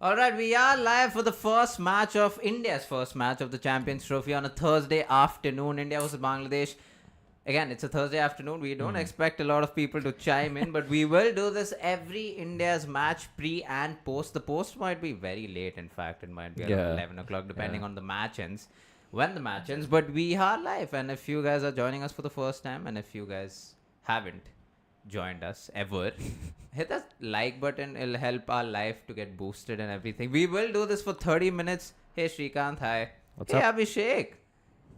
All right, we are live for the first match of India's first match of the Champions Trophy on a Thursday afternoon. India versus Bangladesh. Again, it's a Thursday afternoon. We don't expect a lot of people to chime in, but we will do this every India's match pre and post. The post might be very late, in fact. It might be around 11 o'clock, depending on the match ends, when the match ends. But we are live, and if you guys are joining us for the first time, and if you guys haven't joined us ever, hit that like button. It'll help our life to get boosted and everything. We will do this for 30 minutes. Hey, Shrikant, hi. What's hey, up? Abhishek.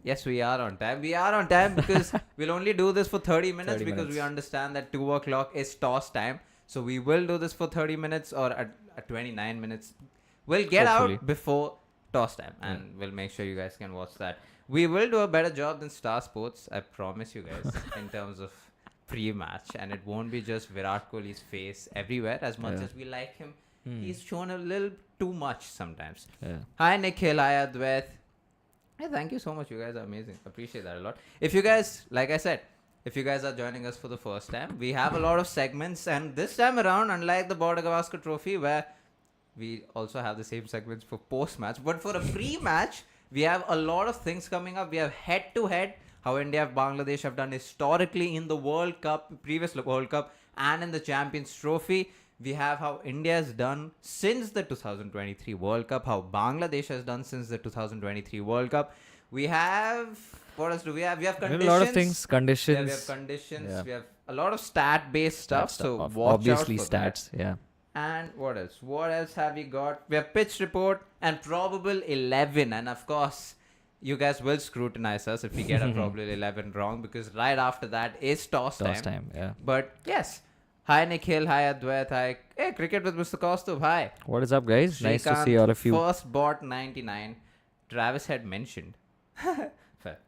Yes, we are on time. We are on time because we'll only do this for 30 minutes 30 because minutes. we understand that 2 o'clock is toss time. So we will do this for 30 minutes or at 29 minutes. We'll get Hopefully. out before toss time and we'll make sure you guys can watch that. We will do a better job than Star Sports, I promise you guys, in terms of pre-match. And it won't be just Virat Kohli's face everywhere. As much as we like him, he's shown a little too much sometimes. Yeah. Hi, Nikhil. Hi, Advait. Hey, thank you so much. You guys are amazing. Appreciate that a lot. If you guys, like I said, if you guys are joining us for the first time, we have a lot of segments. And this time around, unlike the Border Gavaskar Trophy, where we also have the same segments for post-match, but for a pre-match, we have a lot of things coming up. We have head-to-head, how India and Bangladesh have done historically in the World Cup, previous World Cup, and in the Champions Trophy. We have how India has done since the 2023 World Cup, how Bangladesh has done since the 2023 World Cup. We have, what else do we have? We have conditions. A lot of things, conditions. Yeah, we have conditions. We have a lot of stat-based stuff. So watch obviously out for stats. that. Yeah. And what else? What else have we got? We have pitch report and probable 11. And of course, you guys will scrutinize us if we get a probable 11 wrong, because right after that is toss time. Toss time, yeah. But yes. Hi, Nikhil. Hi, Advait. Hi. Hey, Cricket with Mr. Kaustubh. Hi. What is up, guys? Nice to Shrikant, see all of you. First bot 99. Travis had mentioned. Fair.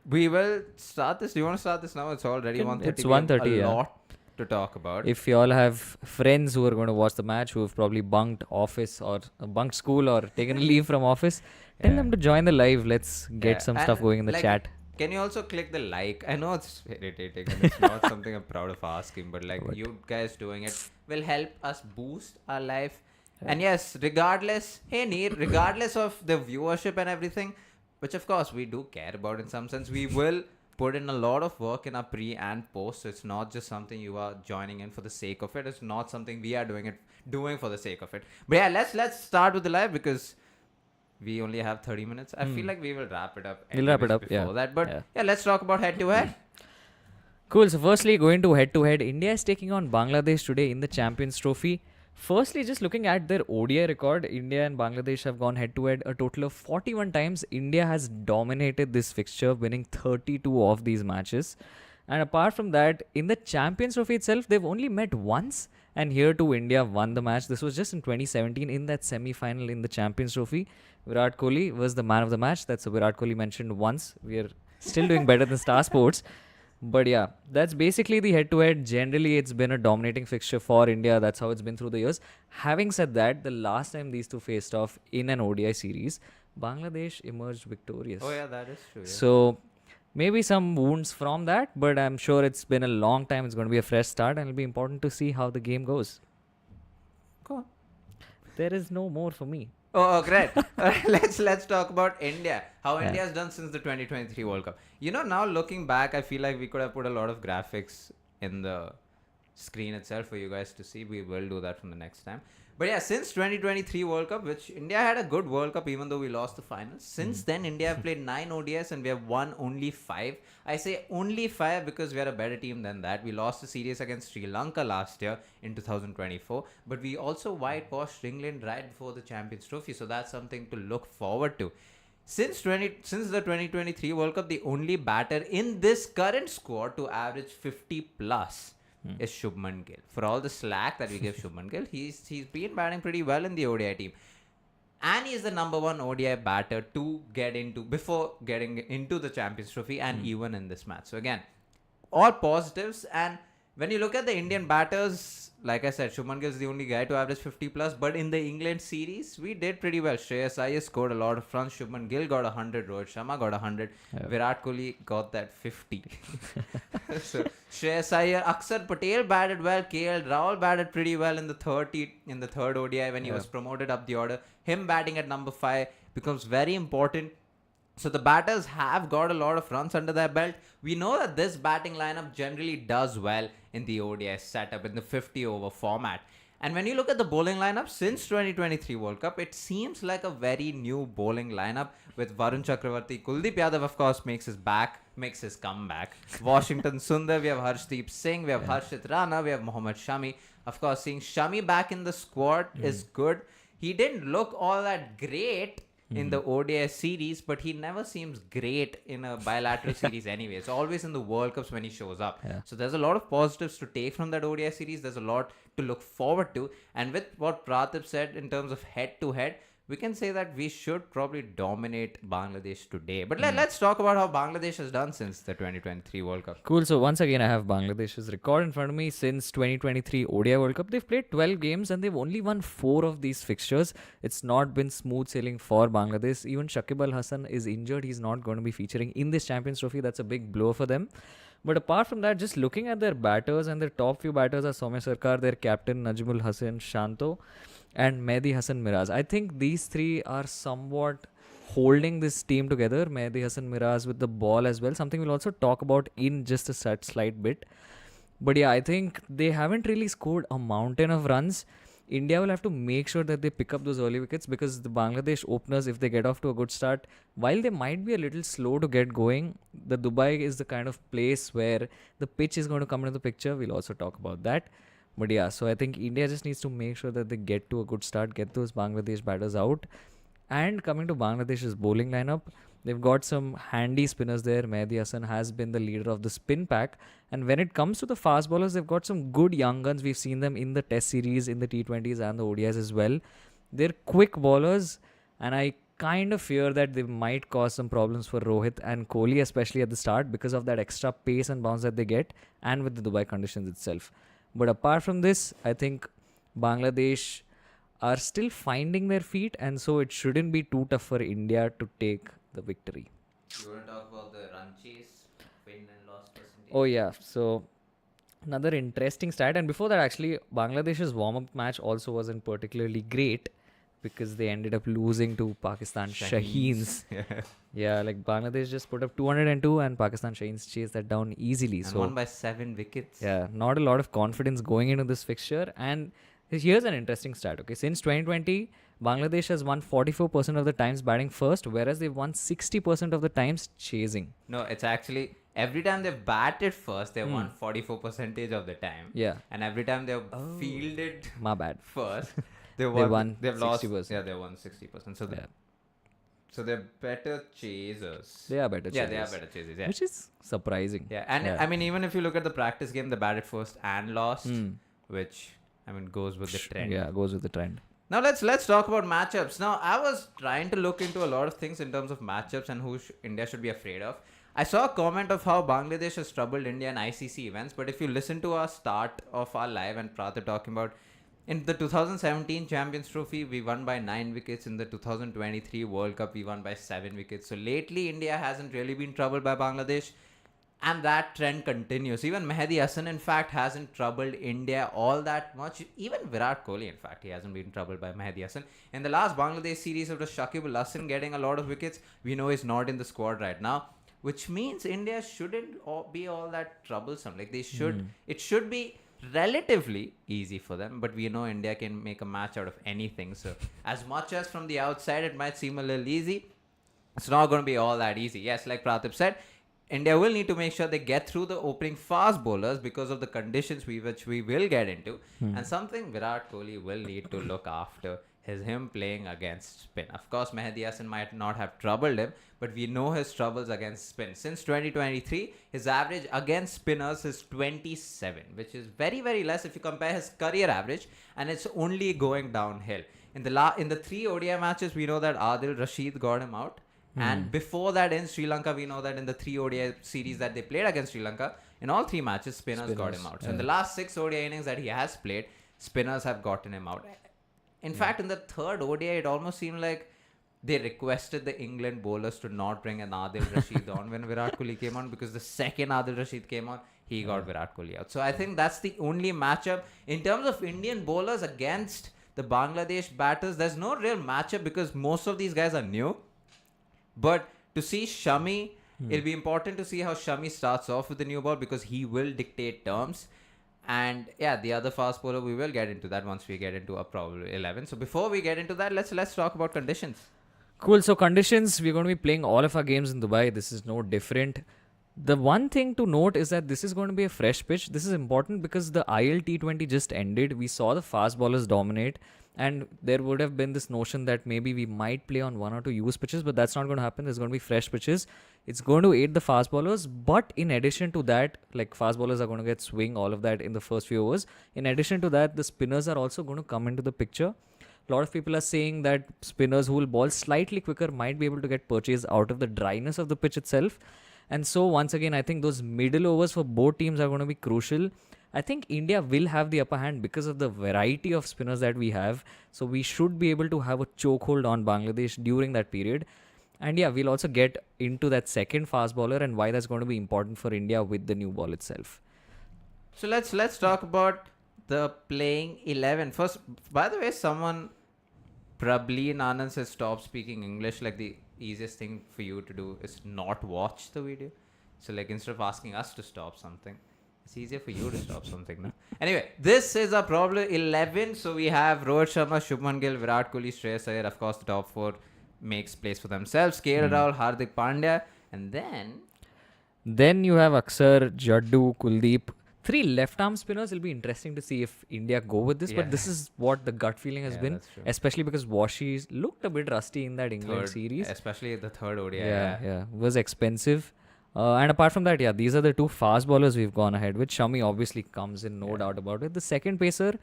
We will start this. Do you want to start this now? It's already 1:30. It's 1:30, A yeah. lot to talk about. If you all have friends who are going to watch the match who have probably bunked office or bunked school or taken a leave from office, tell them to join the live. Let's get some stuff going in the chat. Can you also click the like? I know it's irritating and it's not something I'm proud of asking, but like you guys doing it will help us boost our life. And yes, regardless of the viewership and everything, which of course we do care about in some sense, we will put in a lot of work in our pre and post. So it's not just something you are joining in for the sake of it. It's not something we are doing for the sake of it. But yeah, let's start with the live because we only have 30 minutes. I feel like we will wrap it up. We'll wrap it up, before that. But yeah, let's talk about head-to-head. Cool. So firstly, going to head-to-head, India is taking on Bangladesh today in the Champions Trophy. Firstly, just looking at their ODI record, India and Bangladesh have gone head-to-head a total of 41 times. India has dominated this fixture, winning 32 of these matches. And apart from that, in the Champions Trophy itself, they've only met once. And here too, India won the match. This was just in 2017 in that semi-final in the Champions Trophy. Virat Kohli was the man of the match. That's a Virat Kohli mentioned once. We are still doing better than Star Sports. But yeah, that's basically the head-to-head. Generally, it's been a dominating fixture for India. That's how it's been through the years. Having said that, the last time these two faced off in an ODI series, Bangladesh emerged victorious. Oh yeah, that is true. Yeah. So maybe some wounds from that, but I'm sure it's been a long time. It's going to be a fresh start and it'll be important to see how the game goes. Cool. There is no more for me. Oh, great. Let's talk about India. How India has done since the 2023 World Cup. You know, now looking back, I feel like we could have put a lot of graphics in the screen itself for you guys to see. We will do that from the next time. But yeah, since 2023 World Cup, which India had a good World Cup even though we lost the finals. Since then, India have played 9 ODIs and we have won only 5. I say only 5 because we are a better team than that. We lost the series against Sri Lanka last year in 2024. But we also whitewashed England right before the Champions Trophy. So that's something to look forward to. Since the 2023 World Cup, the only batter in this current squad to average 50 plus is Shubman Gill. For all the slack that we give Shubman Gill, he's been batting pretty well in the ODI team. And he is the number 1 ODI batter to get into before getting into the Champions Trophy and even in this match. So again, all positives. And when you look at the Indian batters, like I said, Shubman Gill is the only guy to average 50 plus. But in the England series, we did pretty well. Shreyas Iyer scored a lot of runs. Shubman Gill got 100. Rohit Sharma got 100. Yep. Virat Kohli got that 50. So Shreyas Iyer, Akshar Patel batted well. KL Rahul batted pretty well in the third ODI when he was promoted up the order. Him batting at number 5 becomes very important. So the batters have got a lot of runs under their belt. We know that this batting lineup generally does well in the ODI setup in the 50 over format. And when you look at the bowling lineup since 2023 World Cup, it seems like a very new bowling lineup with Varun Chakravarti. Kuldeep Yadav, of course, makes his comeback. Washington Sundar, we have Harshdeep Singh, we have Harshit Rana, we have Mohammad Shami. Of course, seeing Shami back in the squad is good. He didn't look all that great in the ODI series, but he never seems great in a bilateral series anyway. It's always in the World Cups when he shows up. Yeah. So there's a lot of positives to take from that ODI series. There's a lot to look forward to. And with what Praatibh said in terms of head-to-head, we can say that we should probably dominate Bangladesh today. But let's talk about how Bangladesh has done since the 2023 World Cup. Cool. So once again, I have Bangladesh's record in front of me since 2023 ODI World Cup. They've played 12 games and they've only won 4 of these fixtures. It's not been smooth sailing for Bangladesh. Even Shakib Al Hasan is injured. He's not going to be featuring in this Champions Trophy. That's a big blow for them. But apart from that, just looking at their batters, and their top few batters are Soumya Sarkar, their captain Najmul Hassan Shanto, and Mehdi Hassan Miraz. I think these three are somewhat holding this team together. Mehdi Hassan Miraz with the ball as well. Something we'll also talk about in just a slight bit. But yeah, I think they haven't really scored a mountain of runs. India will have to make sure that they pick up those early wickets, because the Bangladesh openers, if they get off to a good start, while they might be a little slow to get going, the Dubai is the kind of place where the pitch is going to come into the picture. We'll also talk about that. But yeah, so I think India just needs to make sure that they get to a good start, get those Bangladesh batters out. And coming to Bangladesh's bowling lineup, they've got some handy spinners there. Mehdi Hassan has been the leader of the spin pack. And when it comes to the fast bowlers, they've got some good young guns. We've seen them in the Test series, in the T20s and the ODIs as well. They're quick bowlers, and I kind of fear that they might cause some problems for Rohit and Kohli, especially at the start, because of that extra pace and bounce that they get, and with the Dubai conditions itself. But apart from this, I think Bangladesh are still finding their feet, and so it shouldn't be too tough for India to take the victory. You want to talk about the run chase, win and loss percentage? Oh yeah, so another interesting stat. And before that, actually, Bangladesh's warm-up match also wasn't particularly great, because they ended up losing to Pakistan Shaheens. Yeah, like Bangladesh just put up 202 and Pakistan Shaheens chased that down easily. And so won by 7 wickets. yeah, not a lot of confidence going into this fixture. And here's an interesting stat. Okay, since 2020, Bangladesh has won 44% of the times batting first, whereas they've won 60% of the times chasing. No, it's actually every time they've batted first, they've won 44% of the time. Yeah. And every time they've fielded My bad. first, They've lost 60%. Yeah, they won 60%. So Yeah. so they're better chasers. They are better chasers. Yeah, they are better chasers. Yeah. Which is surprising. Yeah, and I mean, even if you look at the practice game, they batted first and lost, which I mean goes with the trend. Yeah, goes with the trend. Now let's talk about matchups. Now I was trying to look into a lot of things in terms of matchups and who India should be afraid of. I saw a comment of how Bangladesh has troubled India in ICC events, but if you listen to our start of our live and Praatibh talking about in the 2017 Champions Trophy, we won by 9 wickets. In the 2023 World Cup, we won by 7 wickets. So lately, India hasn't really been troubled by Bangladesh. And that trend continues. Even Mehdi Hassan, in fact, hasn't troubled India all that much. Even Virat Kohli, in fact, he hasn't been troubled by Mehdi Hassan. In the last Bangladesh series, it was Shakib Al Hasan getting a lot of wickets. We know he's not in the squad right now, which means India shouldn't be all that troublesome. Like they should, it should be relatively easy for them, but we know India can make a match out of anything. So as much as from the outside it might seem a little easy, it's not going to be all that easy. Yes, like Praatibh said, India will need to make sure they get through the opening fast bowlers because of the conditions which we will get into, and something Virat Kohli will need to look after is him playing against spin. Of course, Mehdi Hassan might not have troubled him, but we know his troubles against spin. Since 2023, his average against spinners is 27, which is very, very less if you compare his career average, and it's only going downhill. In the 3 ODI matches, we know that Adil Rashid got him out. And before that in Sri Lanka, we know that in the 3 ODI series that they played against Sri Lanka, In all 3 matches, spinners got him Spinners, out. So in the last 6 ODI innings that he has played, spinners have gotten him out. In fact, in the third ODI, it almost seemed like they requested the England bowlers to not bring an Adil Rashid on when Virat Kohli came on, because the second Adil Rashid came on, he got Virat Kohli out. So I think that's the only matchup. In terms of Indian bowlers against the Bangladesh batters, there's no real matchup because most of these guys are new. But to see Shami, it'll be important to see how Shami starts off with the new ball because he will dictate terms. And yeah, the other fast bowler, we will get into that once we get into our probable 11. So before we get into that, let's talk about conditions. Cool. So conditions, we're going to be playing all of our games in Dubai. This is no different. The one thing to note is that this is going to be a fresh pitch. This is important because the IL T20 just ended. We saw the fast bowlers dominate, and there would have been this notion that maybe we might play on 1 or 2 used pitches, but that's not going to happen. There's going to be fresh pitches. It's going to aid the fast bowlers, but in addition to that, like fast bowlers are going to get swing, all of that in the first few overs. In addition to that, the spinners are also going to come into the picture. A lot of people are saying that spinners who will ball slightly quicker might be able to get purchased out of the dryness of the pitch itself. And so once again, I think those middle overs for both teams are going to be crucial. I think India will have the upper hand because of the variety of spinners that we have. So we should be able to have a chokehold on Bangladesh during that period. And yeah, we'll also get into that second fast bowler and why that's going to be important for India with the new ball itself. So let's talk about the playing 11. First, by the way, someone, Prableen Anand, says stop speaking English. Like the easiest thing for you to do is not watch the video. So like instead of asking us to stop something, it's easier for you to stop something, no? Anyway, this is our probable 11. So we have Rohit Sharma, Shubman Gill, Virat Kohli, Shreyas Iyer. Of course, the top 4 makes place for themselves. KL Rahul, Hardik Pandya. And then you have Aksar, Jaddu, Kuldeep. 3 left-arm spinners. It'll be interesting to see if India go with this. But this is what the gut feeling has been. Especially because Washi looked a bit rusty in that England series. Especially the third ODI. Yeah. Was expensive. And apart from that, these are the 2 fast bowlers we've gone ahead with. Shami obviously comes in, no doubt about it. The second pacer,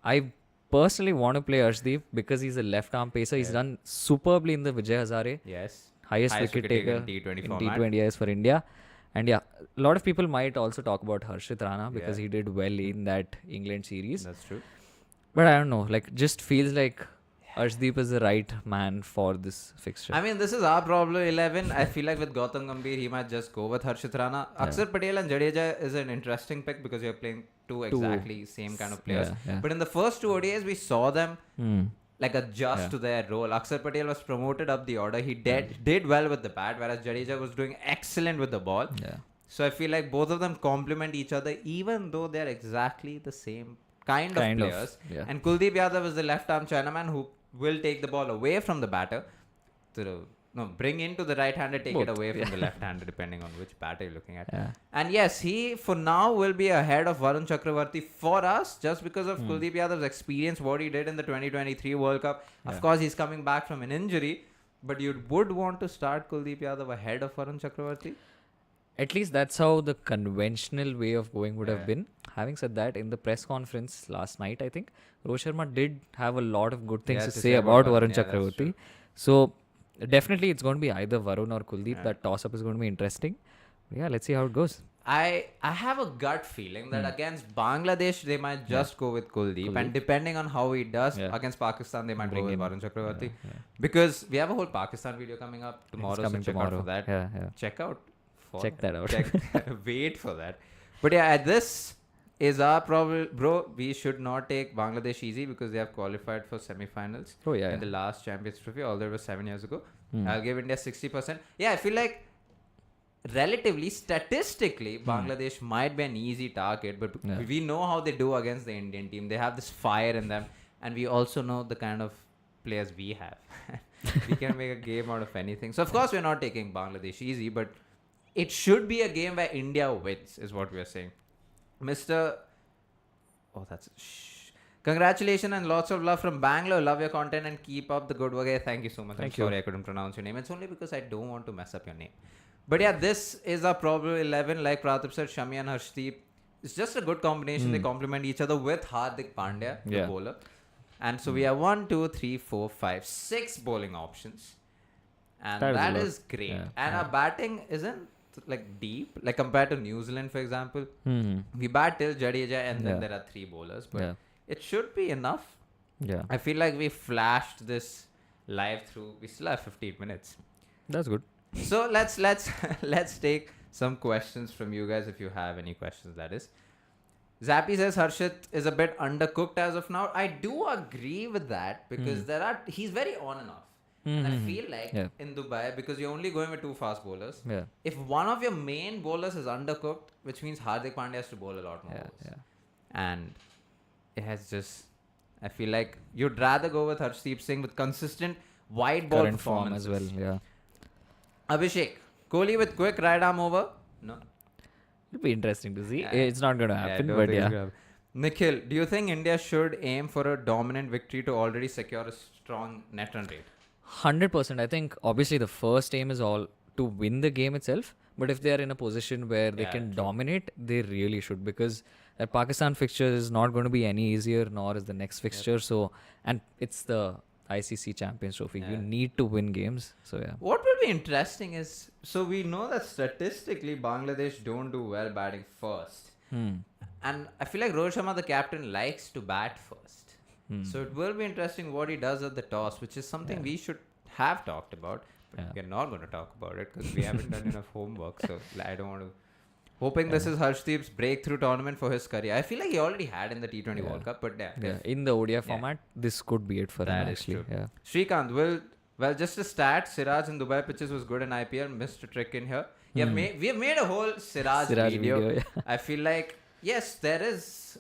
I personally want to play Arshdeep because he's a left-arm pacer. He's done superbly in the Vijay Hazare. Yes. Highest wicket taker in T20 format. T20 for India. And yeah, a lot of people might also talk about Harshit Rana because he did well in that England series. That's true. But I don't know, like just feels like Arshdeep is the right man for this fixture. I mean, this is our probable 11. I feel like with Gautam Gambhir, he might just go with Harshit Rana. Akshar Patel and Jadeja is an interesting pick because you're playing two exactly same kind of players. But in the first 2 ODIs, we saw them like adjust to their role. Akshar Patel was promoted up the order. He did well with the bat, whereas Jadeja was doing excellent with the ball. So I feel like both of them complement each other, even though they're exactly the same kind of players. And Kuldeep Yadav is the left-arm Chinaman who will take the ball away from the batter bring into the right-hander, take it away from the left-hander, depending on which batter you're looking at. And yes, he for now will be ahead of Varun Chakravarti for us, just because of Kuldeep Yadav's experience, what he did in the 2023 World Cup. Of course, he's coming back from an injury, but you would want to start Kuldeep Yadav ahead of Varun Chakravarti. At least that's how the conventional way of going would have been. Having said that, in the press conference last night, I think Rohit Sharma did have a lot of good things to say about Varun Chakravarti. So definitely it's going to be either Varun or Kuldeep. That toss-up is going to be interesting. Yeah, let's see how it goes. I have a gut feeling that against Bangladesh, they might just go with Kuldeep. And depending on how he does against Pakistan, they might go with Varun Chakravarti. Because we have a whole Pakistan video coming up tomorrow. So check out for that. Check that out. Wait for that. But yeah, this is our problem. Bro, we should not take Bangladesh easy because they have qualified for semi-finals in the last Champions Trophy, although it was 7 years ago. I'll give India 60%. Yeah, I feel like relatively, statistically, Bangladesh might be an easy target, but we know how they do against the Indian team. They have this fire in them, and we also know the kind of players we have. We can make a game out of anything. So, of course, we're not taking Bangladesh easy, but it should be a game where India wins, is what we are saying. Congratulations and lots of love from Bangalore. Love your content and keep up the good work. Thank you so much. I'm sorry I couldn't pronounce your name. It's only because I don't want to mess up your name. But yeah, this is our probable 11. Like Praatibh said, Shami and Harshdeep. It's just a good combination. They complement each other with Hardik Pandya, the bowler. And so we have 1, 2, 3, 4, 5, 6 bowling options. And that is great. And our batting isn't like deep, like compared to New Zealand, for example. Hmm. We bat till Jadeja, and then Yeah. there are 3 bowlers, but Yeah. it should be enough. Yeah. I feel like we flashed this live through. We still have 15 minutes. That's good. So let's let's take some questions from you guys if you have any questions. That is, Zappy says Harshit is a bit undercooked as of now. I do agree with that because he's very on and off. And I feel like in Dubai, because you're only going with 2 fast bowlers, Yeah. if one of your main bowlers is undercooked, which means Hardik Pandya has to bowl a lot more balls. Yeah. And it has just, I feel like you'd rather go with Harshdeep Singh with consistent wide ball Current form as performances. well. Yeah. Abhishek, Kohli with quick right arm over? No. It'll be interesting to see. Yeah. It's not going to happen, but yeah. Nikhil, do you think India should aim for a dominant victory to already secure a strong net run rate? 100%. I think obviously the first aim is all to win the game itself. But if they are in a position where they can dominate, they really should, because that Pakistan fixture is not going to be any easier, nor is the next fixture. So, and it's the ICC Champions Trophy. You need to win games. So yeah. What will be interesting is, so we know that statistically Bangladesh don't do well batting first. And I feel like Rohit Sharma, the captain, likes to bat first. So it will be interesting what he does at the toss, which is something we should have talked about. But we're not going to talk about it because we haven't done enough homework. So I don't want to. Hoping this is Harshdeep's breakthrough tournament for his career. I feel like he already had in the T20 World Cup, but In the ODI format, this could be it for him actually. True. Yeah. Srikanth, well, just a stat, Siraj in Dubai pitches was good in IPL, missed a trick in here. We have made a whole Siraj video. Yeah. I feel like, yes, there is,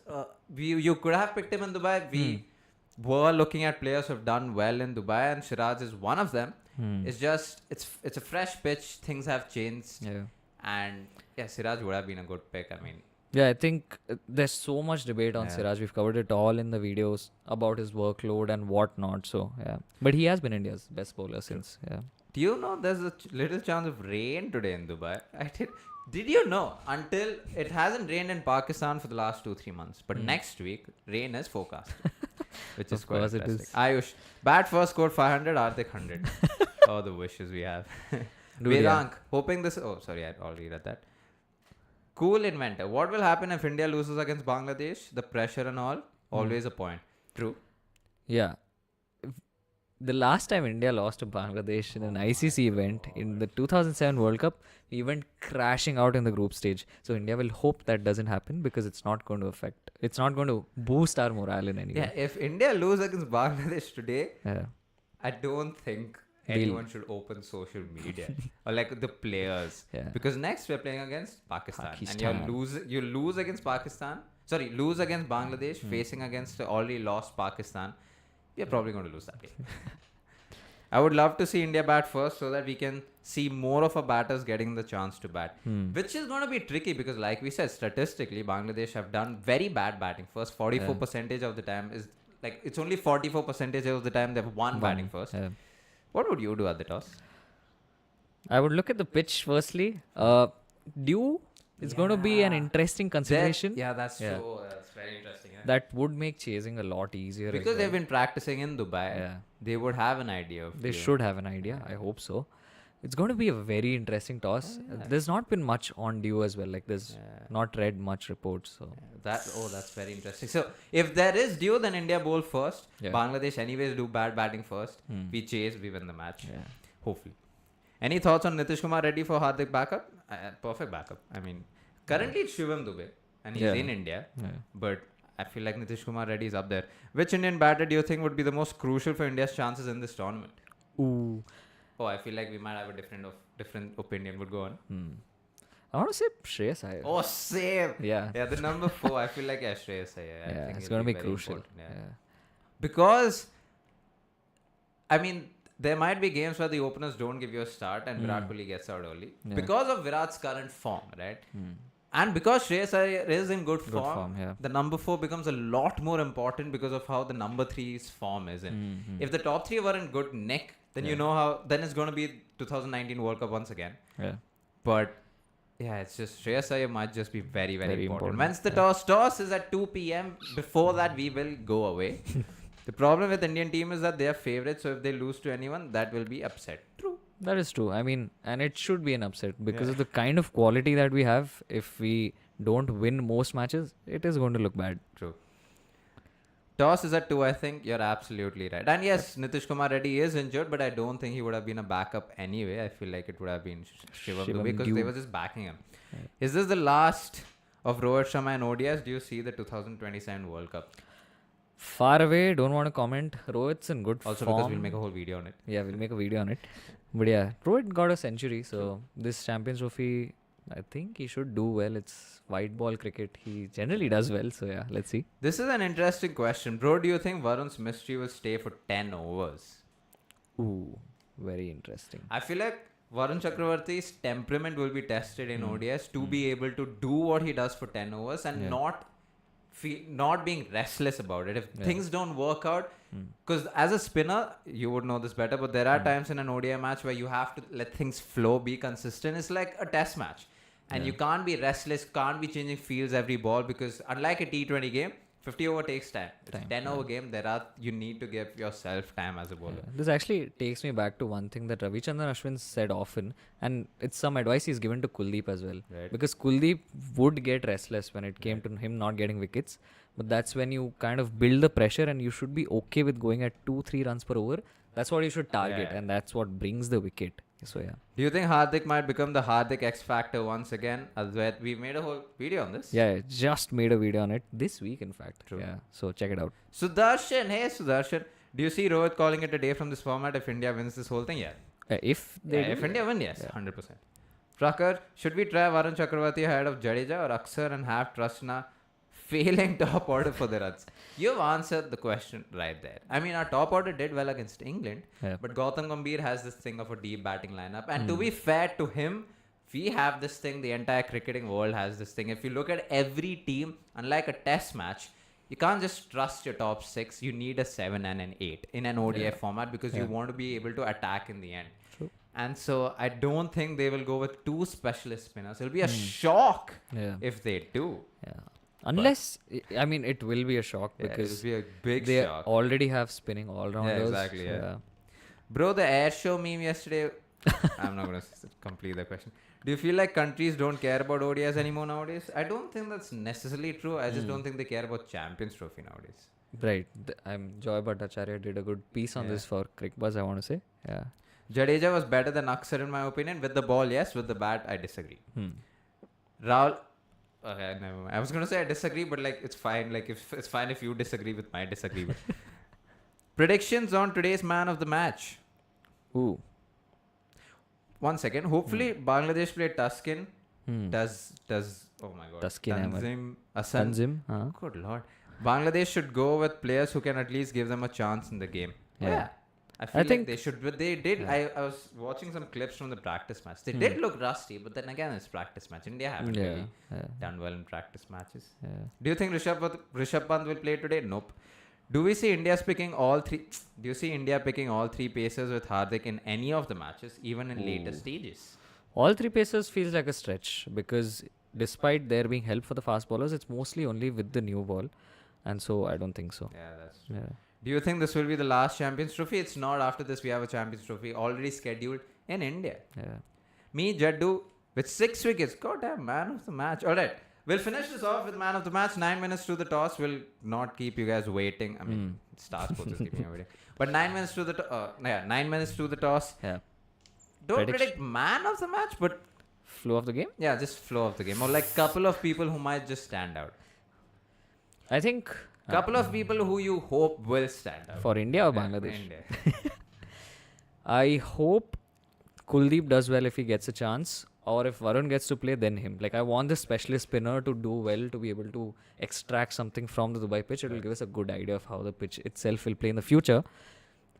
you could have picked him in Dubai. We were looking at players who have done well in Dubai, and Siraj is one of them. It's just, it's a fresh pitch, things have changed. Yeah. And yeah, Siraj would have been a good pick. I mean, Yeah, I think there's so much debate on Siraj. We've covered it all in the videos about his workload and whatnot. So yeah, but he has been India's best bowler since. Yeah. do you know there's a little chance of rain today in Dubai? Did you know? Until it hasn't rained in Pakistan for the last 2-3 months, but next week rain is forecast, which is quite course it interesting. is. Ayush, bat first scored 500, Hardik 100. Oh, the wishes we have. Dude, Vedank, hoping this. Oh, sorry, I already read that. Cool inventor. What will happen if India loses against Bangladesh? The pressure and all, always a point. True. Yeah. The last time India lost to Bangladesh in an ICC event in the 2007 World Cup, we went crashing out in the group stage. So India will hope that doesn't happen, because it's not going to boost our morale in any way. Yeah, if India lose against Bangladesh today, Yeah. I don't think anyone should open social media or like the players. Yeah. Because next we're playing against Pakistan. Pakistan. And you lose against Pakistan. Sorry, lose against Bangladesh, facing against the already lost Pakistan. We're probably going to lose that game. I would love to see India bat first so that we can see more of our batters getting the chance to bat. Which is going to be tricky because, like we said, statistically, Bangladesh have done very bad batting first. 44% of the time is like, it's only 44% of the time they've won batting first. Yeah. What would you do at the toss? I would look at the pitch firstly. Dew is going to be an interesting consideration. That's true. That's very interesting. Yeah. That would make chasing a lot easier. as Because well. they've been practicing in Dubai, they would have an idea of They should have an idea. I hope so. It's going to be a very interesting toss. There's not been much on Dew as well. Like, there's not read much reports. So That's very interesting. So if there is Dew, then India bowl first. Yeah. Bangladesh anyways do bad batting first. We chase, we win the match. Yeah. Hopefully. Any thoughts on Nitish Kumar Reddy for Hardik backup? Perfect backup. I mean, currently it's Shivam Dubey and he's in India. Yeah. But I feel like Nitish Kumar Reddy is up there. Which Indian batter do you think would be the most crucial for India's chances in this tournament? Ooh. Oh, I feel like we might have a different opinion. Would go on. I want to say Shreyas Iyer. Oh, same. Yeah. Yeah, the number 4. I feel like Shreyas Iyer. I think It's it'll going to be very crucial. important, Yeah. Because, I mean, there might be games where the openers don't give you a start and Virat Kohli gets out early. Yeah. Because of Virat's current form, right? And because Shreyas Iyer is in good form, yeah. the number 4 becomes a lot more important because of how the number 3's form is in. If the top 3 were in good nick, then you know how, then it's going to be 2019 World Cup once again. Yeah. But yeah, it's just Shreyas Iyer might just be very, very, Very important. important. Once the toss is at 2 p.m. Before that, we will go away. The problem with Indian team is that they are favorites, so if they lose to anyone, that will be upset. True. That is true. I mean, and it should be an upset because of the kind of quality that we have. If we don't win most matches, it is going to look bad. True. Toss is at 2, I think. You're absolutely right. And yes, Nitish Kumar Reddy is injured, but I don't think he would have been a backup anyway. I feel like it would have been Shivam Dubey because they were just backing him. Right. Is this the last of Rohit Sharma and ODS? Do you see the 2027 World Cup? Far away, don't want to comment. Rohit's in good also form. Because we'll make a whole video on it. Yeah, we'll make a video on it. But yeah, Rohit got a century, so this Champions Trophy, I think he should do well. It's white ball cricket. He generally does well, so yeah, let's see. This is an interesting question. Bro, do you think Varun's mystery will stay for 10 overs? Ooh, very interesting. I feel like Varun Chakravarti's temperament will be tested in ODS to be able to do what he does for 10 overs and not being restless about it. If things don't work out, because as a spinner, you would know this better, but there are times in an ODI match where you have to let things flow, be consistent. It's like a test match. And you can't be restless, can't be changing fields every ball because unlike a T20 game, 50 over takes time. It's 10 over game. You need to give yourself time as a bowler. This actually takes me back to one thing that Ravichandran Ashwin said often, and it's some advice he's given to Kuldeep as well. Right. Because Kuldeep would get restless when it came to him not getting wickets, but that's when you kind of build the pressure and you should be okay with going at 2-3 runs per over. That's what you should target, and that's what brings the wicket. So yeah. Do you think Hardik might become the Hardik X Factor once again? We made a whole video on this. Yeah, just made a video on it this week, in fact. True. Yeah, so check it out. Sudarshan, hey Sudarshan. Do you see Rohit calling it a day from this format if India wins this whole thing? Yeah. If India win, yes, 100%. Prakar, should we try Varun Chakravarti ahead of Jadeja or Aksar and have Trustna failing top order for the runs? You've answered the question right there. I mean, our top order did well against England, but Gautam Gambhir has this thing of a deep batting lineup. And to be fair to him, we have this thing, the entire cricketing world has this thing. If you look at every team, unlike a test match, you can't just trust your top 6. You need a 7 and an 8 in an ODI format because you want to be able to attack in the end. True. And so I don't think they will go with 2 specialist spinners. It'll be a shock if they do. Yeah. Unless, I mean, it will be a shock because it'll be a big they shock. already have spinning all-rounders. Yeah, exactly. Yeah. Bro, the air show meme yesterday. I'm not going to complete the question. Do you feel like countries don't care about ODIs anymore nowadays? I don't think that's necessarily true. I just don't think they care about Champions Trophy nowadays. Right. Joy Bhattacharya did a good piece on this for CricBuzz, I want to say. Yeah. Jadeja was better than Aksar in my opinion. With the ball, yes. With the bat, I disagree. Rahul... Okay, never mind. I was going to say I disagree, but like it's fine. Like it's fine if you disagree with my disagreement. Predictions on today's man of the match. Ooh. 1 second. Hopefully Bangladesh play Tuskin. Does oh my god. Tuskin Tanzim. Good lord. Bangladesh should go with players who can at least give them a chance in the game. Yeah. I think they should, but they did. I was watching some clips from the practice match. They did look rusty, but then again, it's practice match. India haven't really done well in practice matches. Yeah. Do you think Rishabh Pant will play today? Nope. Do we see India picking all 3? Do you see India picking all 3 pacers with Hardik in any of the matches, even in later stages? All 3 pacers feels like a stretch because despite there being help for the fast bowlers, it's mostly only with the new ball, and so I don't think so. Yeah, that's true. Yeah. Do you think this will be the last Champions Trophy? It's not. After this, we have a Champions Trophy already scheduled in India. Yeah. Me, Jaddu, with 6 wickets. Goddamn, man of the match. All right. We'll finish this off with man of the match. 9 minutes to the toss. We'll not keep you guys waiting. I mean, Star Sports is keeping you waiting. But 9 minutes to the 9 minutes to the toss. Yeah. Don't predict man of the match, but flow of the game? Yeah, just flow of the game. Or like couple of people who might just stand out. I think... Couple of people who you hope will stand out. For India or Bangladesh? India. I hope Kuldeep does well if he gets a chance. Or if Varun gets to play, then him. Like, I want the specialist spinner to do well, to be able to extract something from the Dubai pitch. It will give us a good idea of how the pitch itself will play in the future.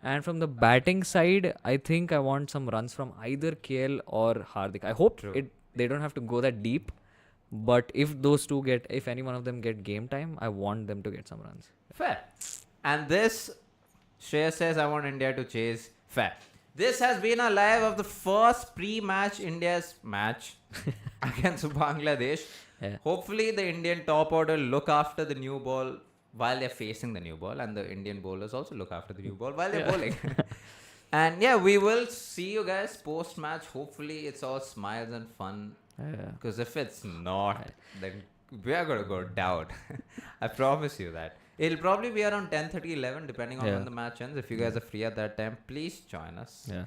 And from the batting side, I think I want some runs from either KL or Hardik. I hope they don't have to go that deep. But if if any one of them get game time, I want them to get some runs. Fair. And this, Shreya says, I want India to chase. Fair. This has been a live of the first pre-match India's match against Bangladesh. Yeah. Hopefully the Indian top order look after the new ball while they're facing the new ball, and the Indian bowlers also look after the new ball while they're bowling. And yeah, we will see you guys post match. Hopefully, it's all smiles and fun. Yeah. Because if it's not, then we are gonna go down. I promise you that. It'll probably be around 10:30, 11, depending on Yeah. when the match ends. If you guys are free at that time, please join us. Yeah.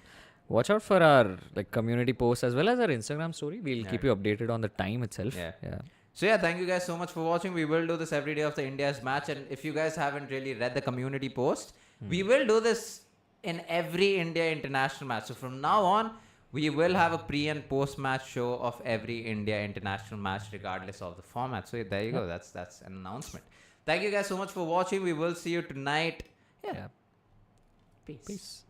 Watch out for our like community posts as well as our Instagram story. We'll Yeah. keep you updated on the time itself. Yeah. Yeah. So yeah, thank you guys so much for watching. We will do this every day of the India's match, and if you guys haven't really read the community post, we will do this in every India international match. So from now on, we will have a pre and post match show of every India international match, regardless of the format. So there you go. That's an announcement. Thank you guys so much for watching. We will see you tonight. Yeah. Yeah. Peace. Peace.